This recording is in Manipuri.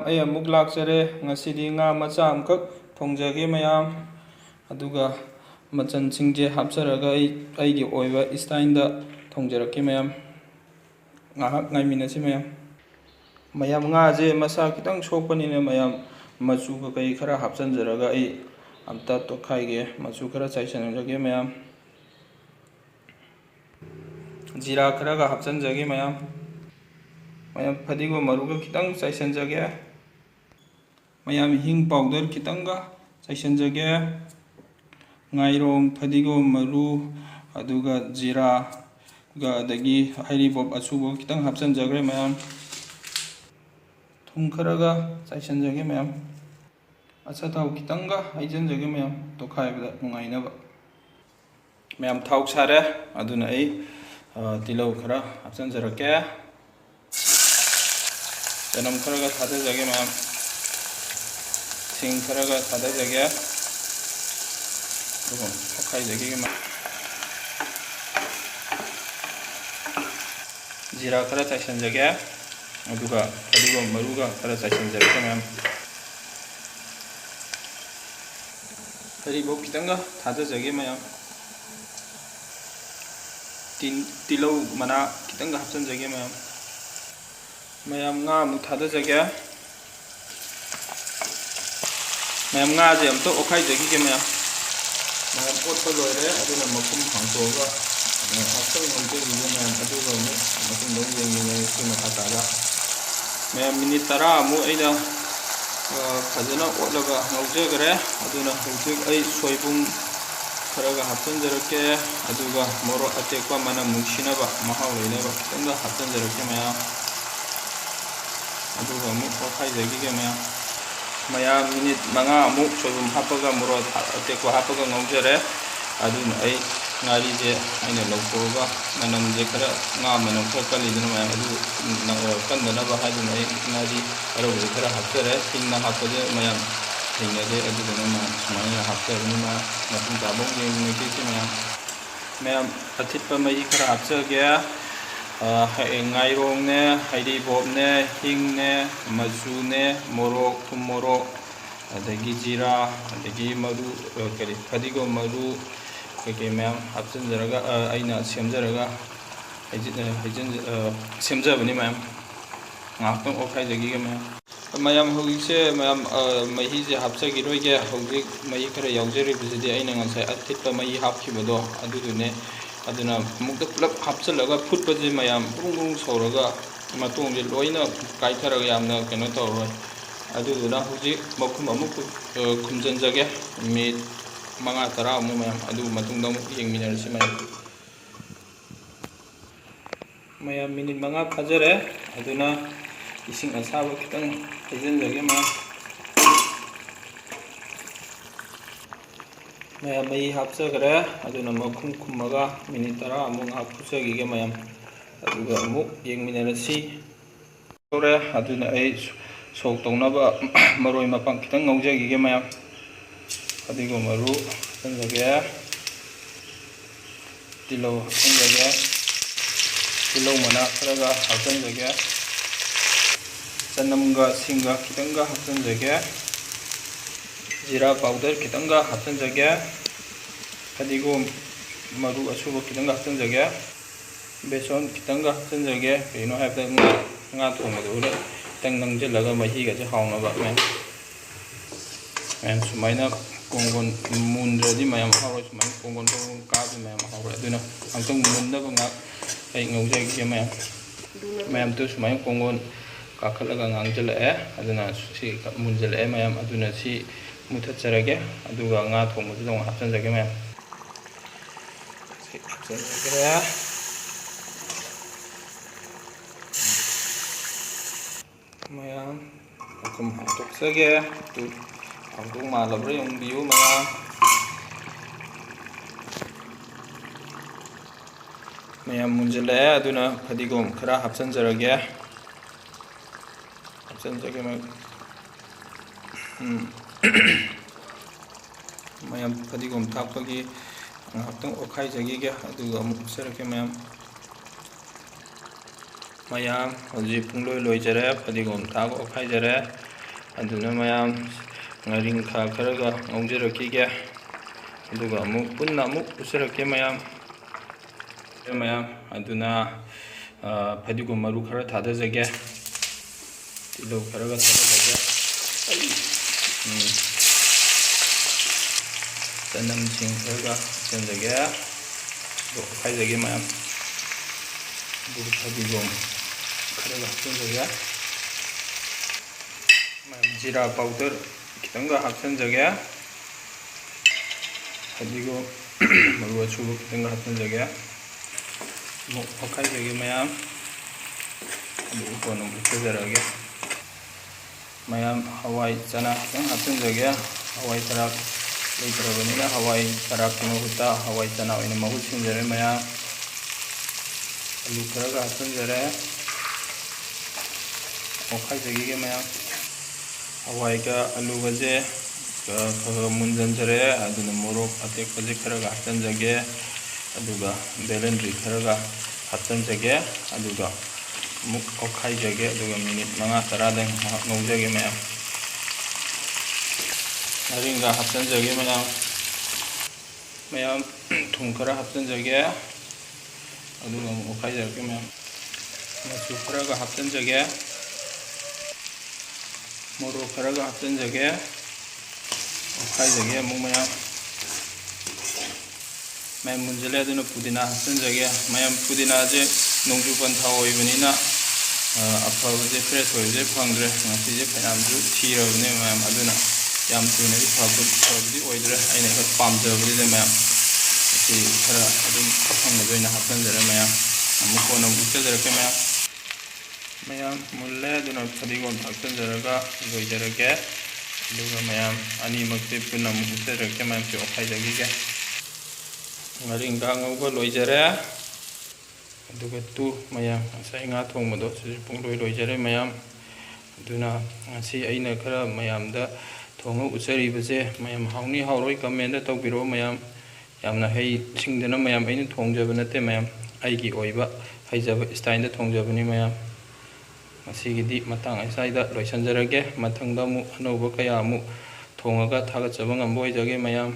ꯑꯩ ꯑꯃꯨꯛ ꯂꯥꯛꯆꯔꯦ ꯉꯁꯤꯗꯤ ꯉꯥ ꯃꯆꯥ ꯑꯃꯈꯛ ꯊꯣꯡꯖꯒꯦ ꯃꯌꯥꯝ ꯑꯗꯨꯒ ꯃꯆꯜꯁꯤꯡꯁꯦ ꯍꯥꯞꯆꯔꯒ ꯑꯩꯒꯤ ꯑꯣꯏꯕ ꯁ꯭ꯇꯥꯏꯜꯗ ꯊꯣꯡꯖꯔꯛꯀꯦ ꯃꯌꯥꯝ ꯉꯥꯏꯍꯥꯛ ꯉꯥꯏꯃꯤꯟꯅꯁꯤ ꯃꯌꯥꯝ ꯉꯥꯁꯦ ꯃꯁꯥ ꯈꯤꯇꯪ ꯁꯣꯛꯄꯅꯤꯅ ꯃꯌꯥꯝ ꯃꯆꯨ ꯀꯩ ꯈꯔ ꯍꯥꯞꯆꯤꯟꯖꯔꯒ ꯑꯩ ꯑꯝꯇ ꯇꯣꯠꯈꯥꯏꯒꯦ ꯃꯆꯨ ꯈꯔ ꯆꯥꯏꯁꯤꯟꯖꯒꯦ ꯃꯌꯥꯝ ꯖꯤꯔꯥ ꯈꯔꯒ ꯍꯥꯞꯆꯤꯟꯖꯒꯦ ꯃꯌꯥꯝ ꯐꯗꯤꯒꯣꯝ ꯃꯔꯨꯒ ꯈꯤꯇꯪ ꯆꯥꯏꯁꯤꯟꯖꯒꯦ ꯃꯌꯥꯝ ꯍꯤꯡ ꯄꯥꯎꯗꯔ ꯈꯤꯇꯪꯒ ꯆꯥꯏꯁꯤꯟꯖꯒꯦ ꯉꯥꯏꯔꯣꯡ ꯐꯗꯤꯒꯣꯝ ꯃꯔꯨ ꯑꯗꯨꯒ ꯖꯤꯔꯥꯒ ꯑꯗꯒꯤ ꯍꯩꯔꯤꯕꯣꯞ ꯑꯁꯨꯕ ꯈꯤꯇꯪ ꯍꯥꯞꯆꯤꯟꯖꯈ꯭ꯔꯦ ꯃꯌꯥꯝ ꯊꯨꯝ ꯈꯔꯒ ꯆꯥꯏꯁꯤꯟꯖꯒꯦ ꯃꯌꯥꯝ ꯑꯆꯥꯊꯥꯎ ꯈꯤꯇꯪꯒ ꯍꯩꯖꯤꯟꯖꯒꯦ ꯃꯌꯥꯝ ꯇꯣꯠꯈꯥꯏꯕꯗ ꯅꯨꯡꯉꯥꯏꯅꯕ ꯃꯌꯥꯝ ꯊꯥꯎ ꯁꯥꯔꯦ ꯑꯗꯨꯅ ꯑꯩ ꯇꯤꯜꯍꯧ ꯈꯔ ꯍꯥꯞꯆꯤꯟꯖꯔꯛꯀꯦ ꯆꯅꯝ ꯈꯔꯒ ꯊꯥꯗꯖꯒꯦ ꯃꯌꯥꯝ ꯁꯤꯡ ꯈꯔꯒ ꯊꯥꯗꯖꯒꯦ ꯑꯗꯨꯒ ꯇꯣꯠꯈꯥꯏꯖꯒꯦ ꯖꯤꯔꯥ ꯈꯔ ꯆꯥꯏꯁꯤꯟꯖꯒꯦ ꯑꯗꯨꯒ ꯐꯗꯤꯒꯣꯝ ꯃꯔꯨꯒ ꯈꯔ ꯆꯥꯏꯁꯤꯟꯖꯔꯛꯀꯦ ꯃꯌꯥꯝ ꯍꯩꯔꯤꯕꯣꯞ ꯈꯤꯇꯪꯒ ꯊꯥꯗꯖꯒꯦ ꯃꯌꯥꯝ ꯇꯤꯜꯍꯧ ꯃꯅꯥ ꯈꯤꯇꯪꯒ ꯍꯥꯞꯆꯤꯟꯖꯒꯦ ꯃꯌꯥꯝ ꯉꯥ ꯑꯃꯨꯛ ꯊꯥꯗꯖꯒꯦ ꯃꯌꯥꯝ ꯉꯥꯁꯦ ꯑꯝꯇ ꯑꯣꯠꯈꯥꯏꯖꯈꯤꯒꯦ ꯃꯌꯥꯝ ꯑꯣꯠꯄ ꯂꯣꯏꯔꯦ ꯑꯗꯨꯅ ꯃꯈꯨꯝ ꯍꯥꯡꯇꯣꯛꯑꯒ ꯉꯥꯏꯍꯥꯛꯇꯪ ꯉꯧꯖꯈꯤꯒꯦ ꯃꯌꯥꯝ ꯑꯗꯨꯒ ꯑꯃꯨꯛ ꯃꯇꯨꯡꯗ ꯌꯦꯡꯃꯤꯟꯅꯔꯁꯤ ꯃꯈꯥ ꯇꯥꯕ ꯃꯌꯥꯝ ꯃꯤꯅꯤꯠ 10 ꯑꯃꯨꯛ ꯑꯩꯅ ꯐꯖꯅ ꯑꯣꯠꯂꯒ ꯉꯧꯖꯈ꯭ꯔꯦ ꯑꯗꯨꯅ ꯍꯧꯖꯤꯛ ꯑꯩ ꯁꯣꯏꯕꯨꯝ ꯈꯔꯒ ꯍꯥꯞꯆꯤꯟꯖꯔꯛꯀꯦ ꯑꯗꯨꯒ ꯃꯣꯔꯣꯛ ꯑꯇꯦꯛꯄ ꯃꯅꯝ ꯅꯨꯡꯁꯤꯅꯕ ꯃꯍꯥꯎ ꯂꯩꯅꯕ ꯈꯤꯇꯪꯒ ꯍꯥꯞꯆꯤꯟꯖꯔꯛꯀꯦ ꯃꯌꯥꯝ ꯑꯗꯨꯒ ꯑꯃꯨꯛ ꯑꯣꯠꯈꯥꯏꯖꯈꯤꯒꯦ ꯃꯌꯥꯝ ꯃꯤꯅꯤꯠ 5 ꯑꯃꯨꯛ ꯁꯣꯏꯕꯨꯝ ꯍꯥꯞꯄꯒ ꯃꯣꯔꯣꯛ ꯑꯇꯦꯛꯄ ꯍꯥꯞꯄꯒ ꯉꯧꯖꯔꯦ ꯑꯗꯨꯅ ꯑꯩ ꯉꯥꯔꯤꯁꯦ ꯑꯩꯅ ꯂꯧꯊꯣꯛꯑꯒ ꯃꯅꯝꯁꯦ ꯈꯔ ꯉꯥ ꯃꯅꯝꯈꯔ ꯀꯜꯂꯤꯗꯅ ꯃꯌꯥꯝ ꯑꯗꯨ ꯀꯟꯗꯅꯕ ꯍꯥꯏꯗꯨꯅ ꯑꯩ ꯉꯥꯔꯤ ꯑꯔꯧꯕꯁꯦ ꯈꯔ ꯍꯥꯞꯆꯔꯦ ꯍꯤꯡꯅ ꯍꯥꯞꯄꯁꯦ ꯃꯌꯥꯝ ꯍꯩꯅꯗꯦ ꯑꯗꯨꯗꯨꯅ ꯁꯨꯃꯥꯏꯅ ꯍꯥꯞꯆꯕꯅꯤꯅ ꯃꯇꯨꯡ ꯇꯥꯕ ꯌꯦꯡꯃꯤꯟꯅꯈꯤꯁꯤ ꯃꯌꯥꯝ ꯑꯊꯤꯠꯄ ꯃꯍꯤ ꯈꯔ ꯍꯥꯞꯆꯒꯦ ꯉꯥꯏꯔꯣꯡꯅꯦ ꯍꯩꯔꯤꯕꯣꯞꯅꯦ ꯍꯤꯡꯅꯦ ꯃꯆꯨꯅꯦ ꯃꯣꯔꯣꯛ ꯊꯨꯝ ꯃꯣꯔꯣꯛ ꯑꯗꯒꯤ ꯖꯤꯔꯥ ꯑꯗꯒꯤ ꯃꯔꯨ ꯐꯗꯤꯒꯣꯝ ꯃꯔꯨ ꯀꯩꯀꯩ ꯃꯌꯥꯝ ꯍꯥꯞꯆꯤꯟꯖꯔꯒ ꯑꯩꯅ ꯁꯦꯝꯖꯔꯒ ꯁꯦꯝꯖꯕꯅꯤ ꯉꯥꯏꯍꯥꯛꯇꯪ ꯑꯣꯠꯈꯥꯏꯖꯈꯤꯒꯦ ꯃꯌꯥꯝ ꯍꯧꯖꯤꯛꯁꯦ ꯃꯍꯤꯁꯦ ꯍꯥꯞꯆꯈꯤꯔꯣꯏꯒꯦ ꯍꯧꯖꯤꯛ ꯃꯍꯤ ꯈꯔ ꯌꯥꯎꯖꯔꯤꯕꯁꯤꯗꯤ ꯑꯩꯅ ꯉꯁꯥꯏ ꯑꯊꯤꯠꯄ ꯃꯍꯤ ꯍꯥꯞꯈꯤꯕꯗꯣ ꯑꯗꯨꯗꯨꯅꯦ ꯑꯗꯨꯅ ꯑꯃꯨꯛꯇ ꯄꯨꯂꯞ ꯍꯥꯞꯆꯤꯜꯂꯒ ꯐꯨꯠꯄꯁꯦ ꯃꯌꯥꯝ ꯕ꯭ꯔꯨꯡ ꯕ꯭ꯔꯨꯡ ꯁꯧꯔꯒ ꯃꯇꯣꯡꯁꯦ ꯂꯣꯏꯅ ꯀꯥꯏꯊꯔꯒ ꯌꯥꯝꯅ ꯀꯩꯅꯣ ꯇꯧꯔꯔꯣꯏ ꯑꯗꯨꯗꯨꯅ ꯍꯧꯖꯤꯛ ꯃꯈꯨꯝ ꯑꯃꯨꯛ ꯈꯨꯝꯖꯤꯟꯖꯒꯦ ꯃꯤꯅꯤꯠ 5-10 ꯑꯃꯨꯛ ꯑꯗꯨ ꯃꯇꯨꯡꯗ ꯑꯃꯨꯛ ꯌꯦꯡꯃꯤꯟꯅꯔꯁꯤ ꯃꯌꯥꯝ ꯃꯤꯅꯤꯠ 5 ꯐꯥꯖꯔꯦ ꯑꯗꯨꯅ ꯏꯁꯤꯡ ꯑꯁꯥꯕ ꯈꯤꯇꯪ ꯍꯩꯖꯤꯟꯖꯒꯦ ꯃꯌꯥꯝ ꯃꯍꯤ ꯍꯥꯞꯆꯈ꯭रे ꯑꯗꯨꯅ ꯃꯈꯨꯝ ꯈꯨꯝꯃꯒ ꯃꯤꯅꯤꯠ 10 ꯑꯃꯨꯛ ꯉꯥꯏꯍꯥꯛ ꯐꯨꯠꯆꯈꯤꯒꯦ ꯑꯗꯨꯒ ꯑꯃꯨꯛ ꯌꯦꯡꯃꯤꯟꯅꯔꯁꯤ ꯑꯗꯨꯅ ꯑꯩ ꯁꯣꯛ ꯇꯧꯅꯕ ꯃꯔꯣꯏ ꯃꯄꯥꯡ ꯈꯤꯇꯪ ꯉꯧꯖꯈꯤꯒꯦ ꯐꯗꯤꯒꯣꯝ ꯃꯔꯨ ꯍꯥꯞꯆꯤꯟꯖꯒꯦ ꯇꯤꯜꯍꯧ ꯍꯥꯞꯆꯤꯟꯖꯒꯦ ꯇꯤꯜꯍꯧ ꯃꯅꯥ ꯈꯔꯒ ꯍꯥꯞꯆꯤꯟꯖꯒꯦ ꯆꯅꯝꯒ ꯁꯤꯡꯒ ꯈꯤꯇꯪꯒ ꯍꯥꯞꯆꯤꯟꯖꯒꯦ ꯖꯤꯔꯥ ꯄꯥꯎꯗꯔ ꯈꯤꯇꯪꯒ ꯍꯥꯞꯆꯤꯟꯖꯒꯦ ꯐꯗꯤꯒꯣꯝ ꯃꯔꯨ ꯑꯁꯨꯕ ꯈꯤꯇꯪꯒ ꯍꯥꯞꯆꯤꯟꯖꯒꯦ ꯕꯦꯁꯣꯟ ꯈꯤꯇꯪꯒ ꯍꯥꯞꯆꯤꯟꯖꯒꯦ ꯀꯩꯅꯣ ꯍꯥꯏꯕꯗ ꯉꯥ ꯊꯣꯡꯕꯗ ꯈꯤꯇꯪ ꯅꯪꯁꯤꯜꯂꯒ ꯃꯍꯤꯒꯁꯦ ꯍꯥꯎꯅꯕ ꯁꯨꯃꯥꯏꯅ ꯀꯣꯡꯒꯣꯟ ꯃꯨꯟꯗ꯭ꯔꯗꯤ ꯃꯌꯥꯝ ꯍꯥꯎꯔꯣꯏ ꯁꯨꯃꯥꯏꯅ ꯀꯣꯡꯒꯣꯟ ꯀꯥꯕꯗꯤ ꯃꯌꯥꯝ ꯍꯥꯎꯔꯣꯏ ꯑꯗꯨꯅ ꯑꯃꯨꯛꯇꯪ ꯃꯨꯟꯅꯕ ꯑꯩ ꯉꯧꯖꯈꯤꯒꯦ ꯃꯌꯥꯝꯗꯨ ꯁꯨꯃꯥꯏꯅ ꯀꯣꯡꯒꯣꯟ ꯀꯥꯈꯠꯂꯒ ꯉꯥꯡꯁꯤꯜꯂꯛꯑꯦ ꯑꯗꯨꯅ ꯁꯤ ꯃꯨꯟꯖꯜꯂꯛꯑꯦ ꯑꯗꯨꯅ ꯁꯤ ꯃꯨꯊꯠꯆꯔꯒꯦ ꯑꯗꯨꯒ ꯉꯥ ꯊꯣꯡꯕꯗꯨꯗ ꯑꯃꯨꯛ ꯍꯥꯞꯆꯤꯟꯖꯒꯦ ꯍꯥꯞꯆꯤꯟꯖꯈ꯭ꯔꯦ ꯃꯈꯨꯝ ꯍꯥꯡꯇꯣꯛꯆꯒꯦ ꯍꯥꯡꯇꯣꯛ ꯃꯥꯜꯂꯕ꯭ꯔꯥ ꯌꯦꯡꯕꯤꯌꯨ ꯃꯌꯥꯝ ꯃꯨꯟꯖꯜꯂꯛꯑꯦ ꯑꯗꯨꯅ ꯐꯗꯤꯒꯣꯝ ꯈꯔ ꯍꯥꯞꯆꯤꯟꯖꯔꯒꯦ ꯃꯌꯥꯝ ꯐꯗꯤꯒꯣꯝ ꯊꯥꯛꯄꯒꯤ ꯉꯥꯏꯍꯥꯛꯇꯪ ꯑꯣꯠꯈꯥꯏꯖꯈꯤꯒꯦ ꯑꯗꯨꯒ ꯑꯃꯨꯛ ꯍꯥꯞꯆꯔꯛꯀꯦ ꯍꯧꯖꯤꯛ ꯄꯨꯡꯂꯣꯏ ꯂꯣꯏꯖꯔꯦ ꯐꯗꯤꯒꯣꯝ ꯊꯥꯛꯑꯒ ꯑꯣꯠꯈꯥꯏꯖꯔꯦ ꯑꯗꯨꯅ ꯃꯌꯥꯝ ꯉꯥꯔꯤꯡꯈꯥ ꯈꯔꯒ ꯉꯧꯖꯔꯛꯈꯤꯒꯦ, ꯑꯗꯨꯒ ꯑꯃꯨꯛ ꯄꯨꯟꯅ ꯑꯃꯨꯛ ꯎꯆꯔꯛꯀꯦ ꯃꯌꯥꯝ ꯑꯗꯨꯅ ꯐꯗꯤꯒꯣꯝ ꯃꯔꯨ ꯈꯔ ꯊꯥꯗꯖꯒꯦ, ꯇꯤꯜꯍꯧ ꯈꯔꯒ ꯊꯥꯗꯖꯒꯦ, ꯆꯅꯝꯁꯤꯡ ꯈꯔꯒ ꯍꯥꯞꯆꯤꯟꯖꯒꯦ, ꯑꯣꯠꯈꯥꯏꯖꯒꯦ ꯃꯌꯥꯝ, ꯑꯗꯨꯒ ꯐꯗꯤꯒꯣꯝ ꯈꯔꯒ ꯍꯥꯞꯆꯤꯟꯖꯒꯦ, ꯖꯤꯔꯥ ꯄꯥꯎꯗꯔ ꯈꯤꯇꯪꯒ ꯍꯥꯞꯆꯤꯟꯖꯒꯦ, ꯐꯗꯤꯒꯣꯝ ꯃꯔꯨ ꯑꯁꯨꯕ ꯈꯤꯇꯪꯒ ꯍꯥꯞꯆꯤꯟꯖꯒꯦ, ꯑꯃꯨꯛ ꯑꯣꯠꯈꯥꯏꯖꯒꯦ ꯃꯌꯥꯝ, ꯑꯗꯨꯒ ꯀꯣꯟꯅ ꯑꯃꯨꯛ ꯎꯠꯊꯖꯔꯛꯑꯒꯦ ꯃꯌꯥꯝ. ꯍꯋꯥꯏ ꯆꯅꯥ ꯈꯤꯇꯪ ꯍꯥꯞꯆꯤꯟꯖꯒꯦ, ꯍꯋꯥꯏ ꯊꯔꯥꯛ ꯂꯩꯇ꯭ꯔꯕꯅꯤꯅ ꯍꯋꯥꯏ ꯊꯔꯥꯛꯀꯤ ꯃꯍꯨꯠꯇ ꯍꯋꯥꯏ ꯆꯅꯥ ꯑꯣꯏꯅ ꯃꯍꯨꯠ ꯁꯤꯟꯖꯔꯦ ꯃꯌꯥꯝ. ꯑꯂꯨ ꯈꯔꯒ ꯍꯥꯞꯆꯤꯟꯖꯔꯦ, ꯑꯣꯠꯈꯥꯏꯖꯈꯤꯒꯦ ꯃꯌꯥꯝ. ꯍꯋꯥꯏꯒ ꯑꯂꯨꯒꯁꯦ ꯈꯔ ꯃꯨꯟꯖꯟꯖꯔꯦ, ꯑꯗꯨꯅ ꯃꯣꯔꯣꯛ ꯑꯇꯦꯛꯄꯁꯦ ꯈꯔꯒ ꯍꯥꯞꯆꯤꯟꯖꯒꯦ, ꯑꯗꯨꯒ ꯕꯦꯂꯦꯟꯗ꯭ꯔꯤ ꯈꯔꯒ ꯍꯥꯞꯆꯤꯟꯖꯒꯦ, ꯑꯗꯨꯒ ꯑꯃꯨꯛ ꯑꯣꯠꯈꯥꯏꯖꯒꯦ, ꯑꯗꯨꯒ ꯃꯤꯅꯤꯠ 5-10 ꯉꯥꯏꯍꯥꯛ ꯉꯧꯖꯒꯦ ꯃꯌꯥꯝ. ꯉꯥꯔꯤꯡꯈꯥ ꯍꯥꯞꯆꯤꯟꯖꯒꯦ ꯃꯌꯥꯝ. ꯊꯨꯝ ꯈꯔ ꯍꯥꯞꯆꯤꯟꯖꯒꯦ, ꯑꯗꯨꯒ ꯑꯃꯨꯛ ꯑꯣꯠꯈꯥꯏꯖꯔꯛꯀꯦ ꯃꯌꯥꯝ. ꯃꯆꯨ ꯈꯔꯒ ꯍꯥꯞꯆꯤꯟꯖꯒꯦ, ꯃꯣꯔꯣꯛ ꯈꯔꯒ ꯍꯥꯞꯆꯤꯟꯖꯒꯦ, ꯑꯣꯠꯈꯥꯏꯖꯒꯦ ꯑꯃꯨꯛ ꯃꯌꯥꯝ. ꯃꯨꯟꯖꯜꯂꯦ, ꯑꯗꯨꯅ ꯄꯨꯗꯤꯅꯥ ꯍꯥꯞꯆꯤꯟꯖꯒꯦ ꯃꯌꯥꯝ. ꯄꯨꯗꯤꯅꯥꯁꯦ ꯅꯣꯡꯖꯨ ꯄꯟꯊꯥ ꯑꯣꯏꯕꯅꯤꯅ ꯑꯐꯕꯁꯦ ꯐ꯭ꯔꯦꯁ ꯑꯣꯏꯕꯁꯦ ꯐꯪꯗ꯭ꯔꯦ, ꯉꯁꯤꯁꯦ ꯐꯅꯌꯥꯝꯁꯨ ꯊꯤꯔꯕꯅꯦ ꯃꯌꯥꯝ. ꯑꯗꯨꯅ ꯌꯥꯝ ꯊꯨꯅꯗꯤ ꯐꯕꯗꯤ ꯑꯣꯏꯗ꯭ꯔꯦ, ꯑꯩꯅ ꯈꯔ ꯄꯥꯝꯖꯕꯁꯤꯗ ꯃꯌꯥꯝ ꯁꯤ ꯈꯔ ꯑꯗꯨꯝ ꯑꯐꯪꯕꯗ ꯑꯣꯏꯅ ꯍꯥꯞꯆꯤꯟꯖꯔꯦ ꯃꯌꯥꯝ. ꯑꯃꯨꯛ ꯀꯣꯟꯅ ꯑꯃꯨꯛ ꯎꯠꯆꯖꯔꯛꯀꯦ ꯃꯌꯥꯝ. ꯃꯨꯜꯂꯦ, ꯑꯗꯨꯅ ꯐꯗꯤꯒꯣꯝ ꯊꯥꯛꯆꯤꯟꯖꯔꯒ ꯂꯣꯏꯖꯔꯒꯦ, ꯑꯗꯨꯒ ꯃꯌꯥꯝ ꯑꯅꯤꯃꯛꯁꯦ ꯄꯨꯟꯅ ꯑꯃꯨꯛ ꯎꯠꯆꯔꯛꯀꯦ ꯃꯌꯥꯝꯁꯦ ꯑꯣꯠꯈꯥꯏꯖꯈꯤꯒꯦ. ꯉꯥꯔꯤꯡꯈꯥ ꯉꯧꯕ ꯂꯣꯏꯖꯔꯦ, ꯑꯗꯨꯒ ꯃꯌꯥꯝ ꯉꯁꯥꯏ ꯉꯥ ꯊꯣꯡꯕꯗꯣ ꯁꯤꯁꯨ ꯄꯨꯡꯂꯣꯏ ꯂꯣꯏꯖꯔꯦ ꯃꯌꯥꯝ. ꯑꯗꯨꯅ ꯉꯁꯤ ꯑꯩꯅ ꯈꯔ ꯃꯌꯥꯝꯗ ꯊꯣꯡꯉ ꯎꯠꯆꯔꯤꯕꯁꯦ ꯃꯌꯥꯝ ꯍꯥꯎꯅꯤ ꯍꯥꯎꯔꯣꯏ ꯀꯃꯦꯟꯗ ꯇꯧꯕꯤꯔꯛꯑꯣ ꯃꯌꯥꯝ. ꯌꯥꯝꯅ ꯍꯩꯁꯤꯡꯗꯅ ꯃꯌꯥꯝ ꯑꯩꯅ ꯊꯣꯡꯖꯕ ꯅꯠꯇꯦ ꯃꯌꯥꯝ, ꯑꯩꯒꯤ ꯑꯣꯏꯕ ꯍꯩꯖꯕ ꯏꯁꯇꯥꯏꯜꯗ ꯊꯣꯡꯖꯕꯅꯤ ꯃꯌꯥꯝ. ꯉꯁꯤꯒꯤꯗꯤ ꯃꯇꯥꯡ ꯑꯁ꯭ꯋꯥꯏꯗ ꯂꯣꯏꯁꯤꯟꯖꯔꯒꯦ, ꯃꯊꯪꯗ ꯑꯃꯨꯛ ꯑꯅꯧꯕ ꯀꯌꯥ ꯑꯃꯨꯛ ꯊꯣꯡꯉꯒ ꯊꯥꯒꯠꯆꯕ ꯉꯝꯕ ꯑꯣꯏꯖꯒꯦ ꯃꯌꯥꯝ.